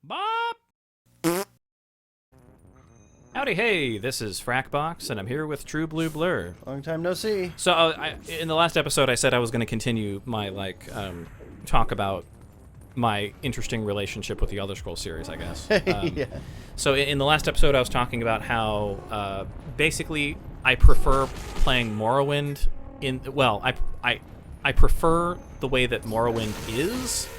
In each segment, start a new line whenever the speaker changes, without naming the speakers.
Bop! Howdy, hey, this is Frakbox, and I'm here with TruBluBlur.
Long time no see.
So, in the last episode, I said I was going to continue my, talk about my interesting relationship with the Elder Scrolls series, I guess.
Yeah.
So, in the last episode, I was talking about how, basically, I prefer playing Morrowind I prefer the way that Morrowind is.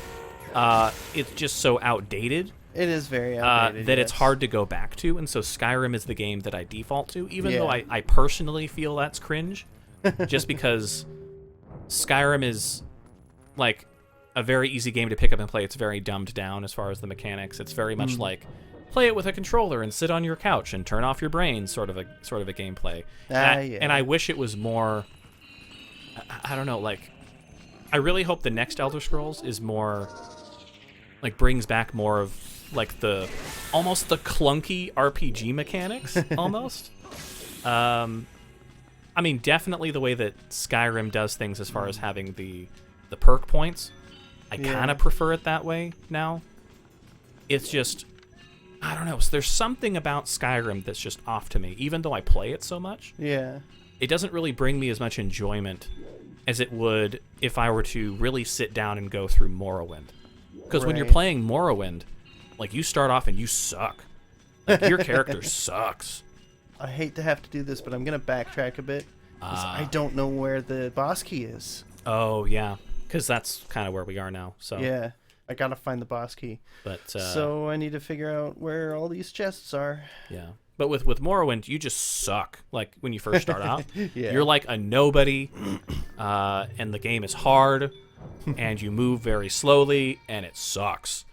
It's just so outdated.
It is very outdated,
that
yes.
it's hard to go back to, and so Skyrim is the game that I default to, even though
Yeah.
I personally feel that's cringe, just because Skyrim is, like, a very easy game to pick up and play. It's very dumbed down as far as the mechanics. It's very much like, play it with a controller and sit on your couch and turn off your brain, sort of a gameplay.
Yeah.
And I wish it was more, I don't know, like, I really hope the next Elder Scrolls is more, like, brings back more of, like, almost the clunky RPG mechanics, almost. I mean, definitely the way that Skyrim does things as far as having the perk points. I kind of prefer it that way now. It's just, I don't know, there's something about Skyrim that's just off to me, even though I play it so much.
Yeah.
It doesn't really bring me as much enjoyment as it would if I were to really sit down and go through Morrowind. Because when you're playing Morrowind, like, you start off and you suck. Like, your character sucks.
I hate to have to do this, but I'm going to backtrack a bit. 'Cause I don't know where the boss key is.
Oh, yeah. Because that's kind of where we are now. So
Yeah. I got to find the boss key.
But
so I need to figure out where all these chests are.
Yeah. But with Morrowind, you just suck. Like, when you first start out,
Yeah.
you're like a nobody, and the game is hard, and you move very slowly, and it sucks.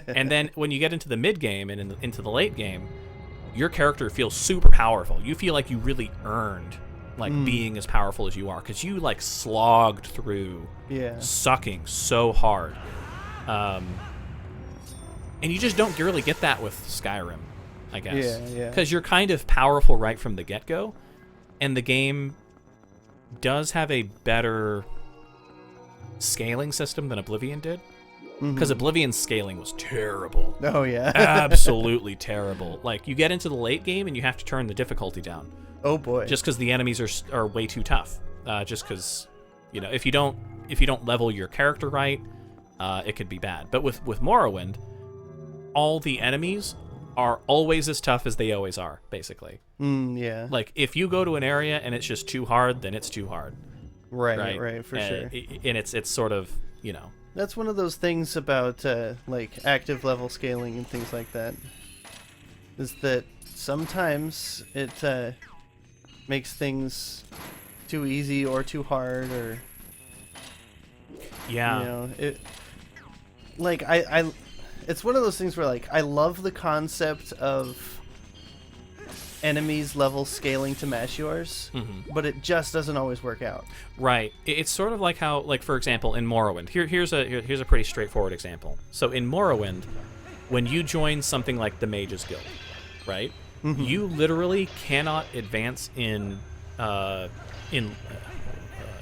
And then when you get into the mid-game and into the late game, your character feels super powerful. You feel like you really earned, like, being as powerful as you are, because you, like, slogged through sucking so hard. And you just don't really get that with Skyrim, I guess.
Yeah.
Because you're kind of powerful right from the get-go, and the game does have a better scaling system than Oblivion did. Because Oblivion's scaling was terrible.
Oh, yeah.
Absolutely terrible. Like, you get into the late game and you have to turn the difficulty down.
Oh, boy.
Just because the enemies are way too tough. Just because, you know, if you don't level your character right, it could be bad. But with Morrowind, all the enemies are always as tough as they always are, basically.
Yeah.
Like, if you go to an area and it's just too hard, then it's too hard.
Right, for sure.
And it's sort of, you know.
That's one of those things about, like, active level scaling and things like that. Is that sometimes it makes things too easy or too hard, or...
Yeah.
You know, like, it's one of those things where, like, I love the concept of enemies level scaling to match yours, but it just doesn't always work out.
Right. It's sort of like how, like, for example, in Morrowind. Here's a pretty straightforward example. So in Morrowind, when you join something like the Mages Guild, right? You literally cannot advance in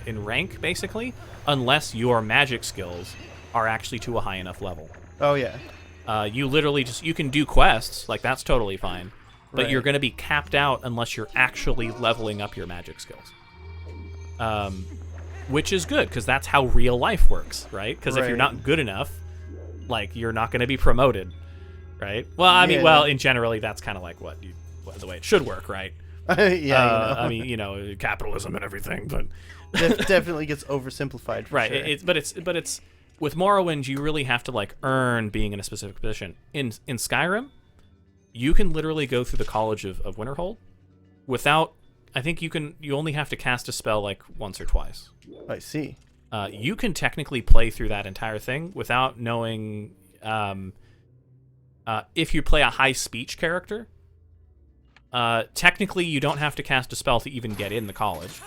rank, basically, unless your magic skills are actually to a high enough level.
Oh, yeah.
You literally you can do quests, like, that's totally fine. But you're going to be capped out unless you're actually leveling up your magic skills. Which is good, because that's how real life works, right? Because if you're not good enough, like, you're not going to be promoted, right? Well, I mean, in generally, that's kind of like the way it should work, right? I mean, you know, capitalism and everything, but...
It definitely gets oversimplified, for
right,
sure.
But it's... With Morrowind, you really have to, like, earn being in a specific position. In Skyrim, you can literally go through the College of Winterhold without... I think you only have to cast a spell, like, once or twice.
I see.
You can technically play through that entire thing without knowing... if you play a high speech character, technically you don't have to cast a spell to even get in the college.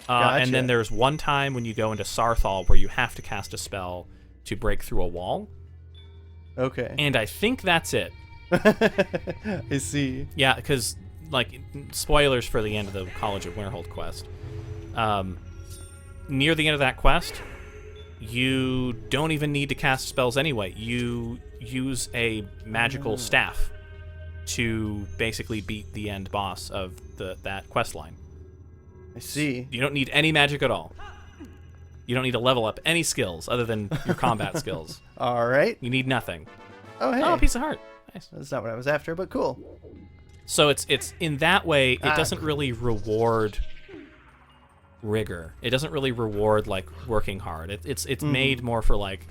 Gotcha.
And then there's one time when you go into Sarthal where you have to cast a spell to break through a wall.
Okay.
And I think that's it.
I see.
Yeah, because, like, spoilers for the end of the College of Winterhold quest. Near the end of that quest, you don't even need to cast spells anyway. You use a magical staff to basically beat the end boss of that quest line.
I see.
You don't need any magic at all. You don't need to level up any skills other than your combat skills.
All right.
You need nothing.
Oh, hey.
Oh, a piece of heart. Nice.
That's not what I was after, but cool.
So it's in that way, it doesn't really reward rigor. It doesn't really reward like working hard. It's made more for like,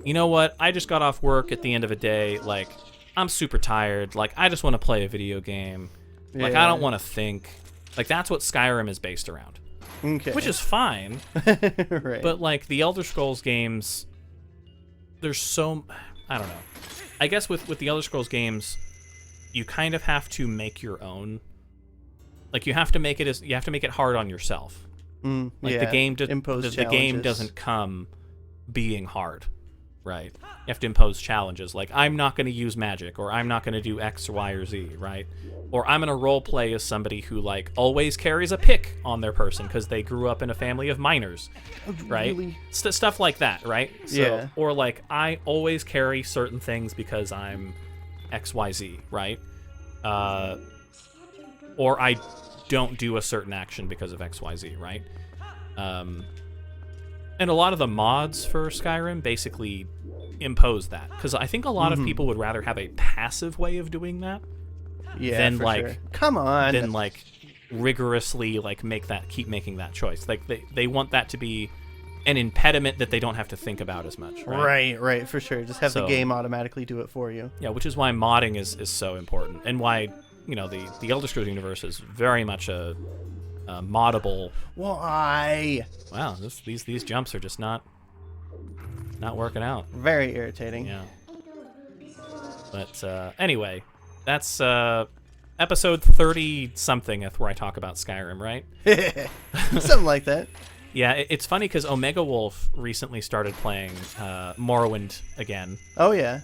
you know what? I just got off work at the end of a day. Like, I'm super tired. Like, I just want to play a video game. Like, I don't want to think. Like, that's what Skyrim is based around.
Okay.
Which is fine.
Right.
But like the Elder Scrolls games, there's so, I don't know. I guess with the Elder Scrolls games, you kind of have to make your own. Like you have to make it hard on yourself. Like
yeah.
the game
the
game doesn't come being hard, right? You have to impose challenges. Like I'm not going to use magic, or I'm not going to do X, Y, or Z, right? Or I'm going to role play as somebody who like always carries a pick on their person because they grew up in a family of miners, right?
Really?
Stuff like that, right? So,
Yeah.
Or like I always carry certain things because I'm X, Y, Z, right? Or I don't do a certain action because of X, Y, Z, right? And a lot of the mods for Skyrim basically impose that, because I think a lot of people would rather have a passive way of doing that than
for
like
sure. Come on.
than like rigorously like keep making that choice. Like they want that to be an impediment that they don't have to think about as much, right?
Right, for sure. Just have the
So-
game automatically do it for you.
Yeah, which is why modding is so important, and why the Elder Scrolls universe is very much a moddable.
Why?
Wow, these jumps are just not working out.
Very irritating.
Yeah. But anyway, that's episode 30-something where I talk about Skyrim, right?
Something like that.
Yeah, it's funny because Omega Wolf recently started playing Morrowind again,
Oh, yeah.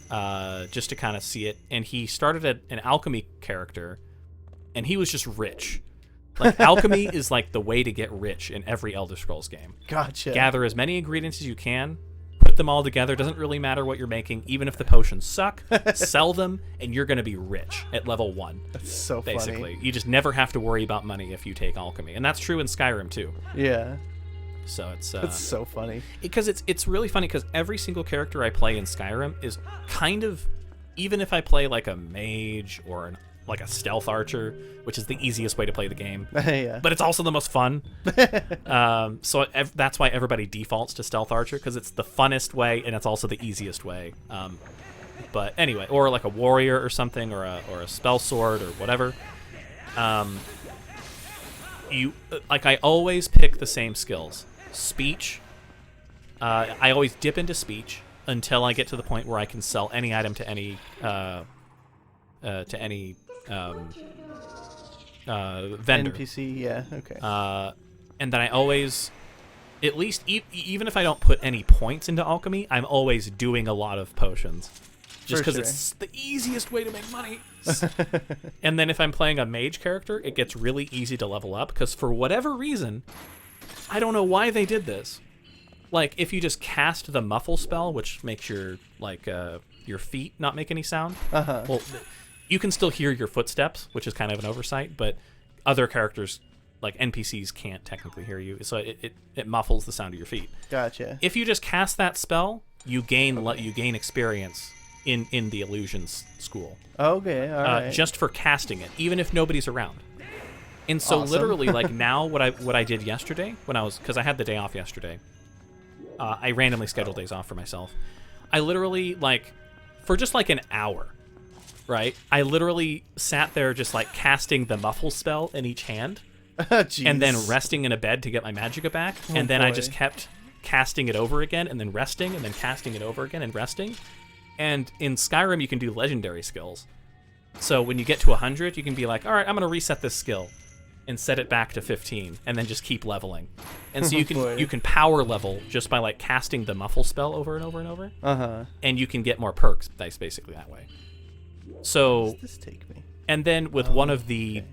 just to kind of see it. And he started an alchemy character, and he was just rich. Like, alchemy is like the way to get rich in every Elder Scrolls game.
Gotcha.
Gather as many ingredients as you can, put them all together. Doesn't really matter what you're making, even if the potions suck. Sell them, and you're going to be rich at level 1.
That's so funny.
Basically, you just never have to worry about money if you take alchemy, and that's true in Skyrim too.
Yeah.
So it's
That's so funny.
because it's really funny because every single character I play in Skyrim is kind of, even if I play like a mage or like a stealth archer, which is the easiest way to play the game,
Yeah.
but it's also the most fun. So that's why everybody defaults to stealth archer, because it's the funnest way and it's also the easiest way. But anyway, or like a warrior or something, or a spell sword or whatever. I always pick the same skills. Speech. I always dip into speech until I get to the point where I can sell any item to any vendor.
NPC, yeah, okay.
And then I always, at least even if I don't put any points into alchemy, I'm always doing a lot of potions, just because it's the easiest way to make money. And then if I'm playing a mage character, it gets really easy to level up, because for whatever reason, I don't know why they did this. Like, if you just cast the muffle spell, which makes your feet not make any sound, well, you can still hear your footsteps, which is kind of an oversight, but other characters, like NPCs, can't technically hear you, so it muffles the sound of your feet.
Gotcha.
If you just cast that spell, you gain experience in the illusions school.
Okay, all right.
Just for casting it, even if nobody's around. And so
Awesome.
literally, like, now what I did yesterday, because I had the day off yesterday, I randomly scheduled days off for myself. I literally, like, for just like an hour, right? I literally sat there just like casting the muffle spell in each hand, and then resting in a bed to get my magicka back, and then I just kept casting it over again, and then resting, and then casting it over again and resting. And in Skyrim, you can do legendary skills. So when you get to 100, you can be like, all right, I'm going to reset this skill and set it back to 15, and then just keep leveling. And so you can power level just by like casting the muffle spell over and over and over. And you can get more perks basically that way. So
Where does this take me?
And then with one of the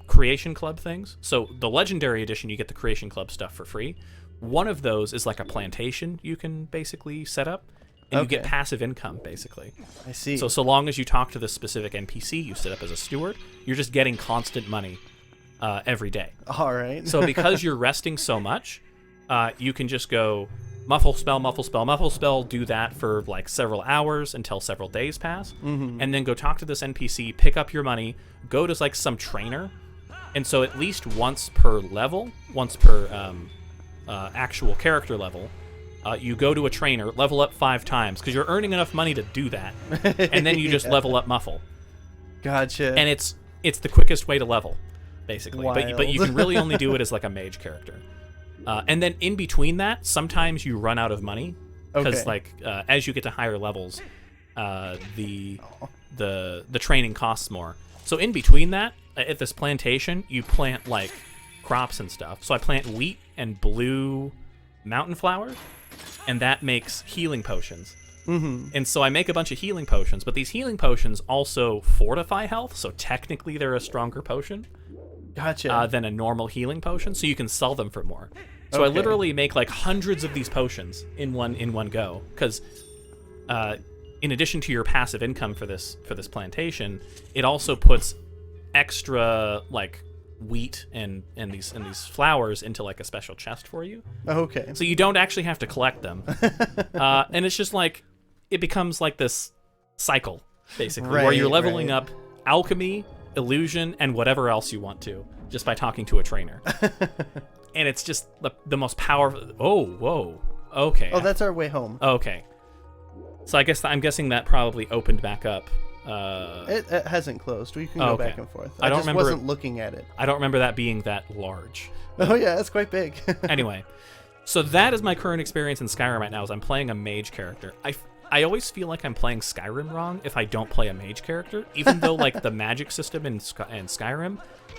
creation club things. So the legendary edition, you get the creation club stuff for free. one of those is like a plantation you can basically set up, and you get
Okay.
passive income, basically.
I see.
So long as you talk to this specific NPC you set up as a steward, you're just getting constant money every day.
All right.
So because you're resting so much, you can just go muffle spell, muffle spell, muffle spell, do that for like several hours until several days pass, and then go talk to this NPC, pick up your money, go to like some trainer, and so at least once per level, once per actual character level, you go to a trainer, level up 5 times, because you're earning enough money to do that, and then you just level up muffle.
Gotcha.
And it's the quickest way to level, basically. But you
Wild.
can really only do it as like a mage character. And then in between that, sometimes you run out of money because
Okay.
like as you get to higher levels, the training costs more. So in between that, at this plantation, you plant like crops and stuff. So I plant wheat and blue mountain flowers, and that makes healing potions. And so I make a bunch of healing potions, but these healing potions also fortify health, so technically they're a stronger potion
Gotcha.
than a normal healing potion, so you can sell them for more. So I
Okay.
literally make like hundreds of these potions in one go, because in addition to your passive income for this plantation, it also puts extra like wheat and these flowers into like a special chest for you.
Okay.
So you don't actually have to collect them. And it's just like, it becomes like this cycle, basically, where you're
Right,
leveling
right.
up alchemy, illusion, and whatever else you want to, just by talking to a trainer. And it's just the most powerful. Oh, whoa. Okay.
Oh, that's our way home.
Okay. So I'm guessing that probably opened back up.
It hasn't closed. We can go
Okay.
back and forth.
I don't
just
remember
wasn't looking at it.
I don't remember that being that large.
Oh yeah, that's quite big.
Anyway, so that is my current experience in Skyrim right now, is I'm playing a mage character. I always feel like I'm playing Skyrim wrong if I don't play a mage character, even though like the magic system in Skyrim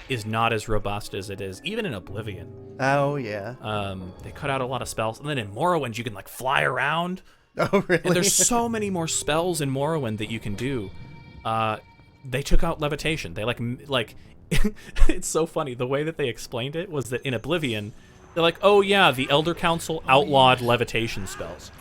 is not as robust as it is even in Oblivion.
Oh yeah.
They cut out a lot of spells, and then in Morrowind you can like fly around,
Oh really?
and there's so many more spells in Morrowind that you can do. They took out levitation. They like it's so funny. The way that they explained it was that in Oblivion, they're like, oh yeah, the Elder Council outlawed levitation spells.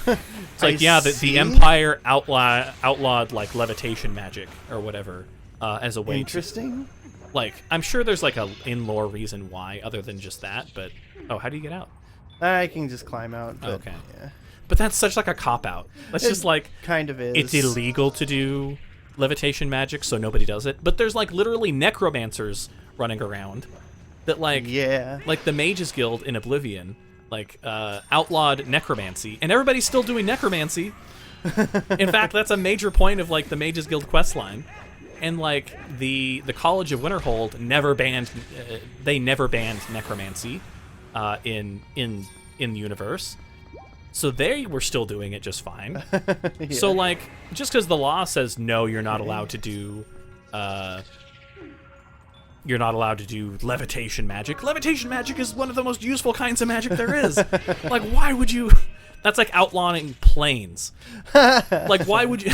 It's like,
I
the
see.
Empire outlawed like levitation magic or whatever as a way
Interesting.
to, like, I'm sure there's like a in-lore reason why other than just that, but how do you get out?
I can just climb out. But,
Okay.
Yeah.
But that's such like a cop-out. That's
It
just like,
Kind of is.
it's illegal to do levitation magic, so nobody does it. But there's like literally necromancers running around that like
Yeah.
like the Mages Guild in Oblivion like outlawed necromancy, and everybody's still doing necromancy. In fact, that's a major point of like the Mages Guild questline. And like the College of Winterhold never banned they never banned necromancy in the universe. So they were still doing it just fine.
Yeah.
So like, just because the law says no, you're not allowed to do levitation magic. Levitation magic is one of the most useful kinds of magic there is. Like, why would you? That's like outlawing planes. Like, why would you?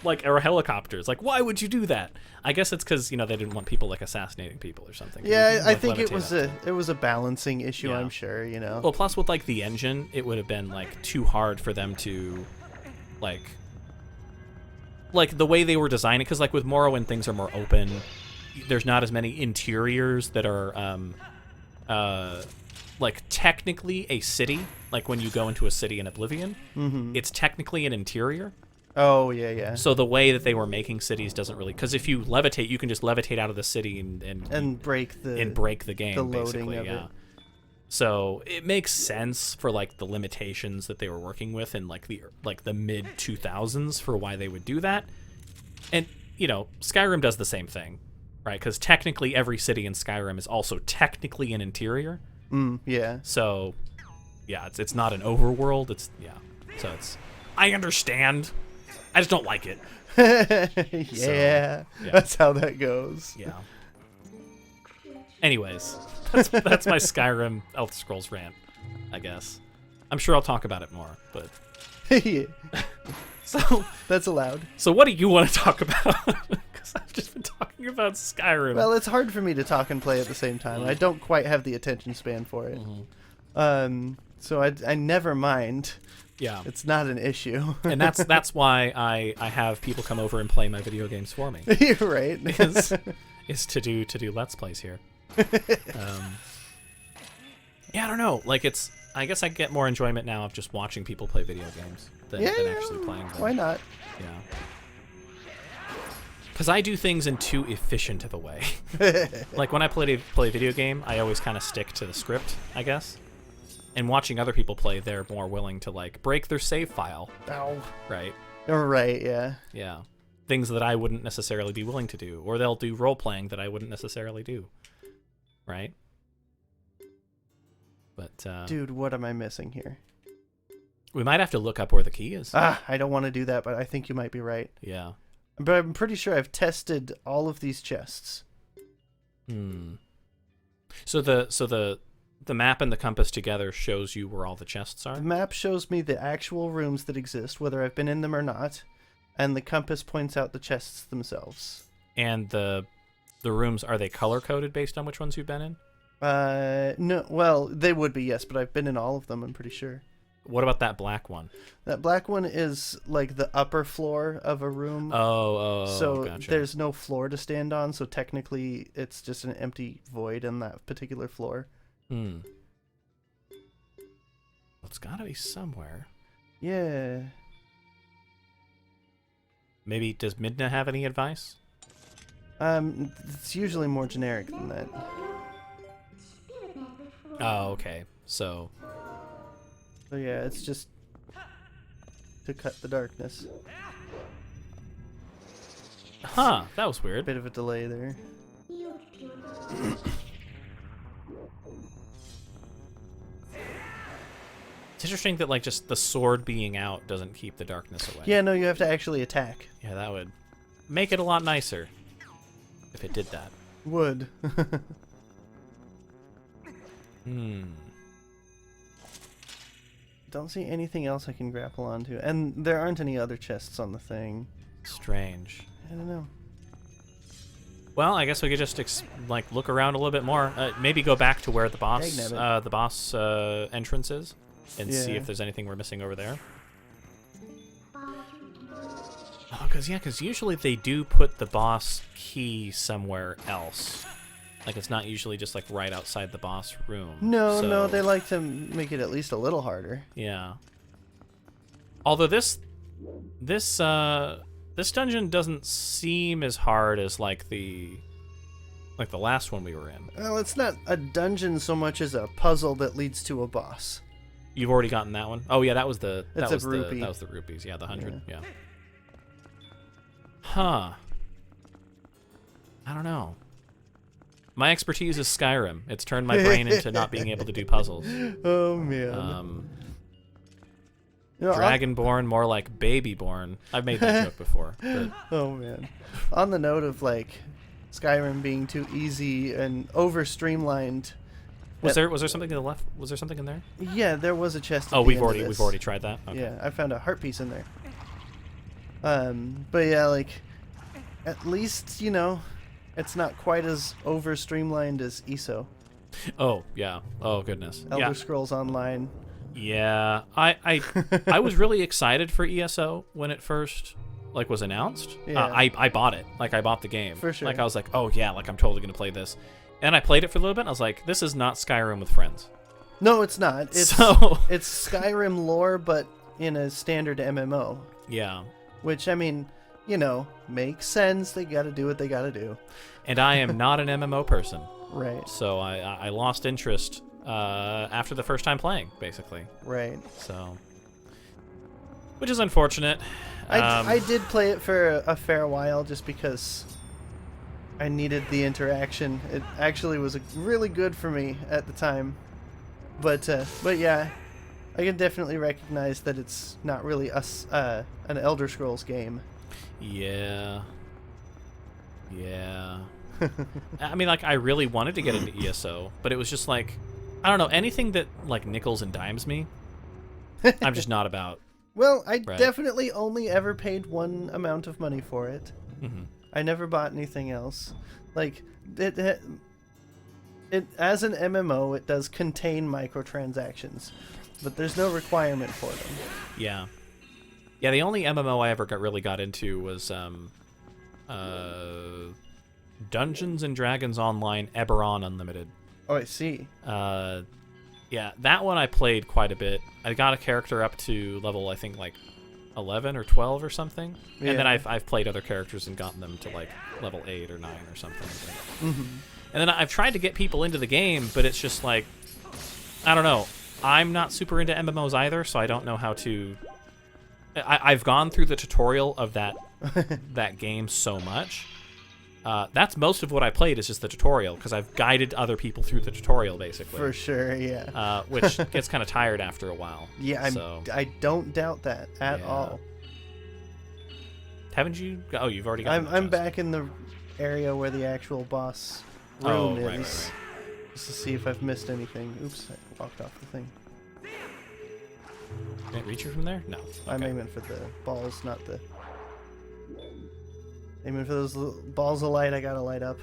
Like, or helicopters. Like, why would you do that? I guess it's because they didn't want people like assassinating people or something.
Yeah, I
Like,
think it
levitate
was a balancing issue.
Yeah.
I'm sure.
Well, plus with like the engine, it would have been like too hard for them to, like the way they were designing. Because like with Morrowind, things are more open. There's not as many interiors that are, like technically a city. Like when you go into a city in Oblivion, it's technically an interior.
Oh yeah, yeah.
So the way that they were making cities doesn't really, because if you levitate, you can just levitate out of the city
And break the
break the game,
the loading
basically.
of
Yeah.
it.
So it makes sense for like the limitations that they were working with in like the mid 2000s for why they would do that. And Skyrim does the same thing, right? Because technically every city in Skyrim is also technically an interior.
Yeah.
So yeah, it's not an overworld. So I understand. I just don't like it.
Yeah.
yeah.
That's how that goes.
Yeah. Anyways, that's my Skyrim Elder Scrolls rant, I guess. I'm sure I'll talk about it more, but
Yeah,
so
that's allowed.
what do you want to talk about? Because I've just been talking about Skyrim.
Well, it's hard for me to talk and play at the same time. I don't quite have the attention span for it. So I never mind.
Yeah.
It's not an issue.
And that's why I have people come over and play my video games for me.
You're right.
is to do Let's Plays here. Yeah, I don't know. Like I guess I get more enjoyment now of just watching people play video games than actually playing them.
Why not?
Yeah. Because I do things in too efficient of a way. Like when I play a video game, I always kind of stick to the script, I guess. And watching other people play, they're more willing to like break their save file.
Ow.
Right.
You're right. Yeah.
Yeah. Things that I wouldn't necessarily be willing to do, or they'll do role playing that I wouldn't necessarily do. Right. But
dude, what am I missing here?
we might have to look up where the key is.
I don't want to do that, but I think you might be right.
Yeah.
But I'm pretty sure I've tested all of these chests.
So the map and the compass together shows you where all the chests are?
The map shows me the actual rooms that exist, whether I've been in them or not, and the compass points out the chests themselves.
And the rooms, are they color-coded based on which ones you've been in?
No, well, they would be, yes, but I've been in all of them, I'm pretty sure.
What about that black one?
That black one is like the upper floor of a room.
So
gotcha. There's no floor to stand on, so technically it's just an empty void in that particular floor.
It's gotta be somewhere.
Yeah.
Maybe, does Midna have any advice?
It's usually more generic than that.
Oh, okay. So
yeah, it's just to cut the darkness.
Huh, that was weird.
Bit of a delay there.
It's interesting that like just the sword being out doesn't keep the darkness away.
Yeah, no, you have to actually attack.
Yeah, that would make it a lot nicer if it did that.
Would. Don't see anything else I can grapple onto. And there aren't any other chests on the thing.
Strange.
I don't know.
Well, I guess we could just like look around a little bit more. Maybe go back to where the boss entrance is, and see if there's anything we're missing over there. Oh, because usually they do put the boss key somewhere else. Like it's not usually just like right outside the boss room.
No, they like to make it at least a little harder.
Yeah. Although this dungeon doesn't seem as hard as like the last one we were in.
Well, it's not a dungeon so much as a puzzle that leads to a boss.
You've already gotten that one? Oh yeah, that was the
rupee.
That was the rupees. Yeah, the 100. Yeah. Huh. I don't know. My expertise is Skyrim. It's turned my brain into not being able to do puzzles.
Oh man.
Dragonborn, more like Babyborn. I've made that joke before. But.
Oh man. On the note of like Skyrim being too easy and over streamlined.
Was there something to the left? Was there something in there?
Yeah, there was a chest.
Oh, we've already tried that. Okay.
Yeah, I found a heart piece in there. But yeah, like at least it's not quite as over streamlined as ESO.
Oh yeah. Oh goodness.
Elder Scrolls Online.
Yeah, I was really excited for ESO when it first was announced.
Yeah.
I bought it. Like I bought the game.
For sure.
Like I was like, oh yeah, like I'm totally gonna play this. And I played it for a little bit. And I was like, this is not Skyrim with friends.
No, it's not. It's Skyrim lore, but in a standard MMO.
Yeah.
Which I mean, makes sense. They got to do what they got to do.
And I am not an MMO person.
Right.
So I lost interest after the first time playing, basically.
Right.
So, which is unfortunate.
I did play it for a fair while just because I needed the interaction. It actually was really good for me at the time. But yeah, I can definitely recognize that it's not really an Elder Scrolls game.
Yeah. Yeah. I mean, like, I really wanted to get into ESO, but it was just like, I don't know, anything that like nickels and dimes me, I'm just not about.
Well, I definitely only ever paid one amount of money for it.
Mm-hmm.
I never bought anything else. Like, as an MMO, it does contain microtransactions, but there's no requirement for them.
Yeah. Yeah, the only MMO I ever really got into was Dungeons and Dragons Online Eberron Unlimited.
Oh, I see.
Yeah, that one I played quite a bit. I got a character up to level, I think, like 11 or 12 or something.
Yeah.
And then I've played other characters and gotten them to like level 8 or 9 or something.
Mm-hmm.
And then I've tried to get people into the game, but it's just like, I don't know. I'm not super into MMOs either, so I don't know how to... I've gone through the tutorial of that that game so much. That's most of what I played is just the tutorial, because I've guided other people through the tutorial, basically.
For sure, yeah.
Which gets kind of tired after a while.
Yeah, I don't doubt that at all.
Haven't you? Oh, you've already got
I'm back in the area where the actual boss room is.
Right.
Just to see if I've missed anything. Oops, I walked off the thing.
Can it reach you from there? No. Okay.
I'm aiming for the balls, not the... Aiming for those balls of light I gotta light up.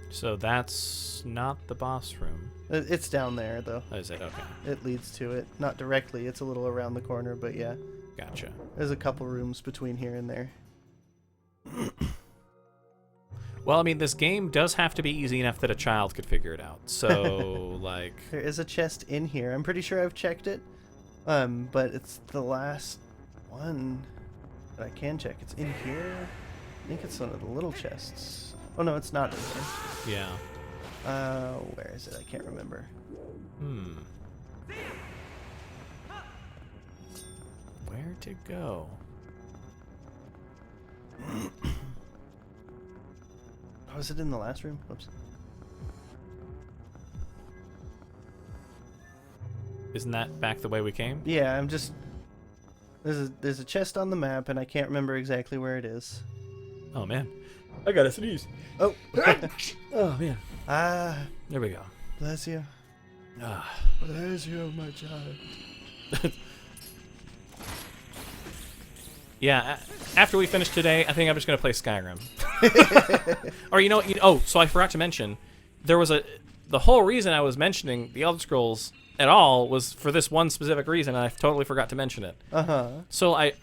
So that's not the boss room.
It's down there, though.
Oh, is it? Okay.
It leads to it. Not directly. It's a little around the corner, but yeah.
Gotcha.
There's a couple rooms between here and there.
Well, I mean, this game does have to be easy enough that a child could figure it out. So, like...
There is a chest in here. I'm pretty sure I've checked it. But it's the last one that I can check. It's in here. I think it's one of the little chests. Oh, no, it's not in here.
Yeah.
Where is it? I can't remember.
Where to go?
Oh, is it in the last room? Oops.
Isn't that back the way we came?
Yeah, I'm just... There's a chest on the map, and I can't remember exactly where it is.
Oh, man. I gotta sneeze.
Oh.
Oh, man. There we go.
Bless you. Bless you, my child.
Yeah, after we finish today, I think I'm just going to play Skyrim. Or, so I forgot to mention, there was the whole reason I was mentioning the Elder Scrolls at all was for this one specific reason, and I totally forgot to mention it. So I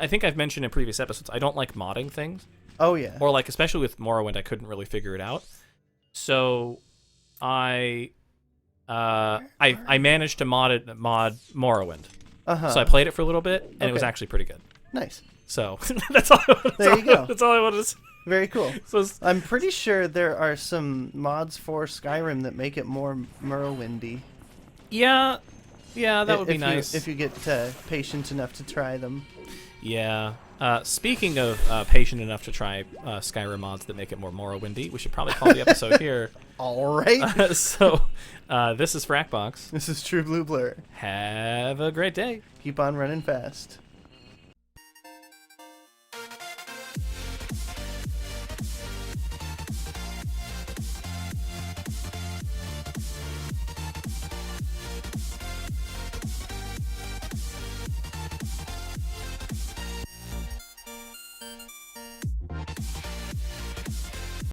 think I've mentioned in previous episodes, I don't like modding things.
Oh, yeah.
Or, like, especially with Morrowind, I couldn't really figure it out. So I managed to mod Morrowind. So I played it for a little bit, and it was actually pretty good.
Nice.
So that's all.
There you go.
That's all I wanted to say.
Very cool.
So
I'm pretty sure there are some mods for Skyrim that make it more Morrowindy.
Yeah, that would be nice.
If you get patient enough to try them.
Yeah. Speaking of patient enough to try Skyrim mods that make it more Morrowindy, we should probably call the episode here.
All right.
So this is Frakbox.
This is TruBluBlur.
Have a great day.
Keep on running fast.